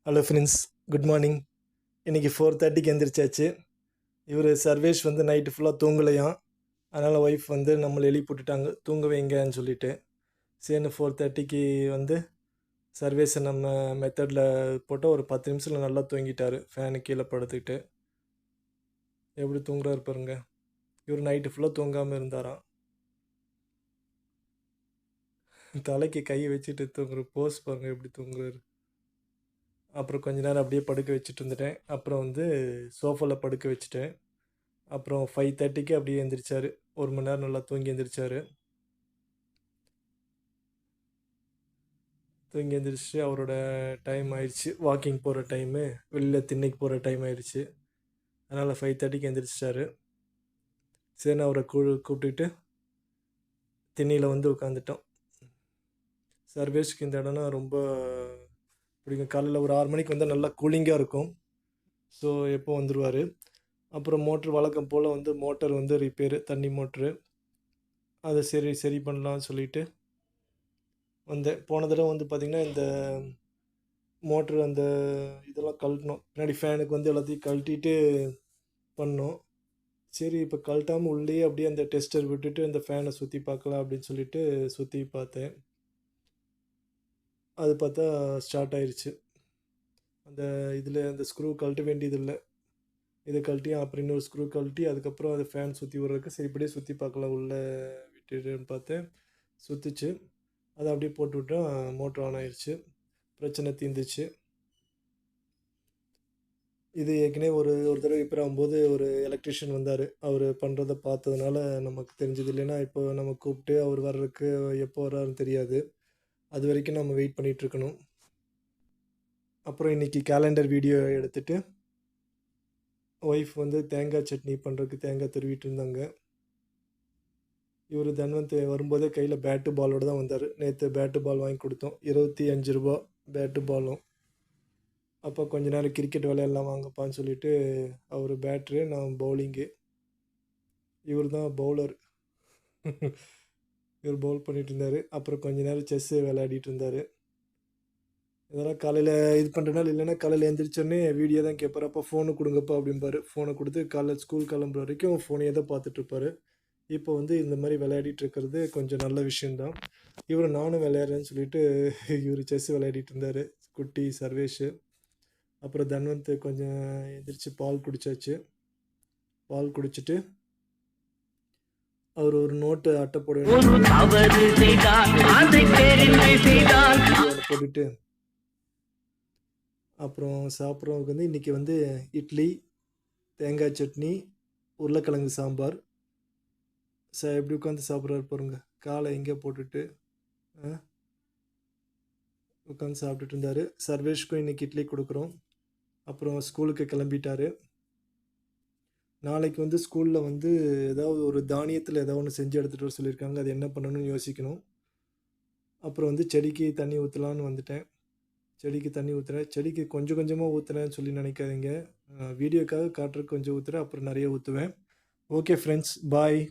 Hello friends, good morning. இன்றைக்கி 4:30க்கு எந்திரிச்சாச்சு. இவர் சர்வேஷ் வந்து நைட்டு ஃபுல்லாக தூங்கலையாம். அதனால் ஒய்ஃப் வந்து நம்மளை எழுப்பிவிட்டுட்டாங்க, தூங்க வைங்கன்னு சொல்லிட்டு. சரின்னு 4:30க்கு வந்து சர்வேஸை நம்ம மெத்தடில் போட்டால் ஒரு 10 நிமிஷத்தில் நல்லா தூங்கிட்டார். ஃபேனு கீழே படுத்துக்கிட்டு எப்படி தூங்குறாரு பாருங்க. இவர் நைட்டு ஃபுல்லாக தூங்காமல் இருந்தாராம். தலைக்கு கையை வச்சுட்டு தூங்குற போஸ் பாருங்கள், எப்படி தூங்குறாரு. அப்புறம் கொஞ்ச நேரம் அப்படியே படுக்க வச்சுட்டு இருந்துட்டேன். அப்புறம் வந்து சோஃபாவில் படுக்க வச்சுட்டேன். அப்புறம் 5:30க்கு அப்படியே எந்திரிச்சார். 1 மணி நேரம் நல்லா தூங்கி எந்திரிச்சார். தூங்கி எந்திரிச்சு அவரோட டைம் ஆயிடுச்சு, வாக்கிங் போகிற டைமு, வெளியில் திண்ணைக்கு போகிற டைம் ஆயிடுச்சு. அதனால் 5:30க்கு எந்திரிச்சிட்டாரு. சரின்னு அவரை கூப்பிட்டுட்டு திண்ணையில் வந்து உட்காந்துட்டோம். சர்வேஷ்க்கு இந்த இடம்னா ரொம்ப பிடிக்கும். காலையில் ஒரு 6 மணிக்கு வந்தால் நல்லா கூலிங்காக இருக்கும். ஸோ எப்போ வந்துடுவார். அப்புறம் மோட்ரு வழக்கம் போல் வந்து மோட்டர் வந்து ரிப்பேரு, தண்ணி மோட்ரு. அதை சரி பண்ணலாம்னு சொல்லிட்டு வந்தேன். போன தடவை வந்து பார்த்திங்கன்னா இந்த மோட்ரு அந்த இதெல்லாம் கழட்டணும். பின்னாடி ஃபேனுக்கு வந்து எல்லாத்தையும் கழட்டிட்டு பண்ணோம். சரி, இப்போ கழட்டாமல் உள்ளேயே அப்படியே அந்த டெஸ்டர் விட்டுட்டு அந்த ஃபேனை சுற்றி பார்க்கலாம் அப்படின்னு சொல்லிட்டு சுற்றி பார்த்தேன். அது பார்த்தா ஸ்டார்ட் ஆயிடுச்சு. அந்த இதில் அந்த ஸ்க்ரூ கழட்ட வேண்டியதில்லை. இதை கழட்டி அப்புறம் இன்னொரு ஸ்க்ரூ கழட்டி அதுக்கப்புறம் அது ஃபேன் சுற்றி விட்றதுக்கு சரி இப்படியே சுற்றி பார்க்கலாம் உள்ளே விட்டுன்னு பார்த்தேன். சுற்றிச்சு. அதை அப்படியே போட்டு விட்டால் மோட்ரு ஆன் ஆயிடுச்சு. பிரச்சனை தீர்ந்துச்சு. இது ஏற்கனவே ஒரு தடவை ரிப்பேர் ஆகும்போது ஒரு எலக்ட்ரிஷியன் வந்தார். அவர் பண்ணுறதை பார்த்ததுனால நமக்கு தெரிஞ்சது. இல்லைன்னா இப்போ நம்ம கூப்பிட்டு அவர் வர்றதுக்கு எப்போ வர்றாருன்னு தெரியாது. அது வரைக்கும் நம்ம வெயிட் பண்ணிகிட்ருக்கணும். அப்புறம் இன்றைக்கி கேலண்டர் வீடியோ எடுத்துகிட்டு ஒய்ஃப் வந்து தேங்காய் சட்னி பண்ணுறதுக்கு தேங்காய் துருவிட்டு இருந்தாங்க. இவர் தன்வந்த் வரும்போதே கையில் பேட்டு பாலோடு தான் வந்தார். நேற்று பேட்டு பால் வாங்கி கொடுத்தோம், 25 ரூபா பேட்டு பாலும். அப்போ கொஞ்ச நேரம் கிரிக்கெட் விளையாடலாம் வாங்கப்பான்னு சொல்லிட்டு அவர் பேட்ரு, நான் பவுலிங்கு. இவர் தான் பவுலர். இவர் பவுல் பண்ணிகிட்டு இருந்தார். அப்புறம் கொஞ்ச நேரம் செஸ்ஸு விளையாடிட்டு இருந்தார். இதெல்லாம் காலையில் இது பண்ணுறனால, இல்லைன்னா காலையில் எழுந்திரிச்சோடனே வீடியோ தான் கேட்பார். அப்போ ஃபோனு கொடுங்கப்பா அப்படிம்பார். ஃபோனை கொடுத்து காலைல ஸ்கூல் கிளம்புற வரைக்கும் ஃபோனையே தான் பார்த்துட்ருப்பார். இப்போ வந்து இந்த மாதிரி விளையாடிட்டு இருக்கிறது கொஞ்சம் நல்ல விஷயந்தான். இவர் நானும் விளையாடுறேன்னு சொல்லிட்டு இவர் செஸ் விளையாடிட்டு இருந்தார், குட்டி சர்வேஷு. அப்புறம் தன்வந்த் கொஞ்சம் எந்திரிச்சு பால் குடித்தாச்சு. பால் குடிச்சிட்டு அவர் ஒரு நோட்டு அட்டை போட்டுட்டு அப்புறம் சாப்பிட்றவங்க வந்து இன்றைக்கி வந்து இட்லி, தேங்காய் சட்னி, உருளைக்கிழங்கு சாம்பார். எப்படி உட்காந்து சாப்பிட்றாரு பாருங்க. காலை எங்கே போட்டுட்டு உட்காந்து சாப்பிட்டுட்டு இருந்தார். சர்வேஷ்க்கும் இன்றைக்கி இட்லி கொடுக்குறோம். அப்புறம் ஸ்கூலுக்கு கிளம்பிட்டார். நாளைக்கு வந்து ஸ்கூலில் வந்து ஏதாவது ஒரு தானியத்தில் ஏதாவது ஒன்று செஞ்சு எடுத்துகிட்டு வர சொல்லியிருக்காங்க. அது என்ன பண்ணணும்னு யோசிக்கணும். அப்புறம் வந்து செடிக்கு தண்ணி ஊற்றலான்னு வந்துட்டேன். செடிக்கு தண்ணி ஊற்றுறேன். செடிக்கு கொஞ்சம் கொஞ்சமாக ஊற்றுறேன்னு சொல்லி நினைக்காதீங்க. வீடியோக்காக காட்டுறதுக்கு கொஞ்சம் ஊற்றுறேன், அப்புறம் நிறைய ஊற்றுவேன். ஓகே ஃப்ரெண்ட்ஸ், பாய்.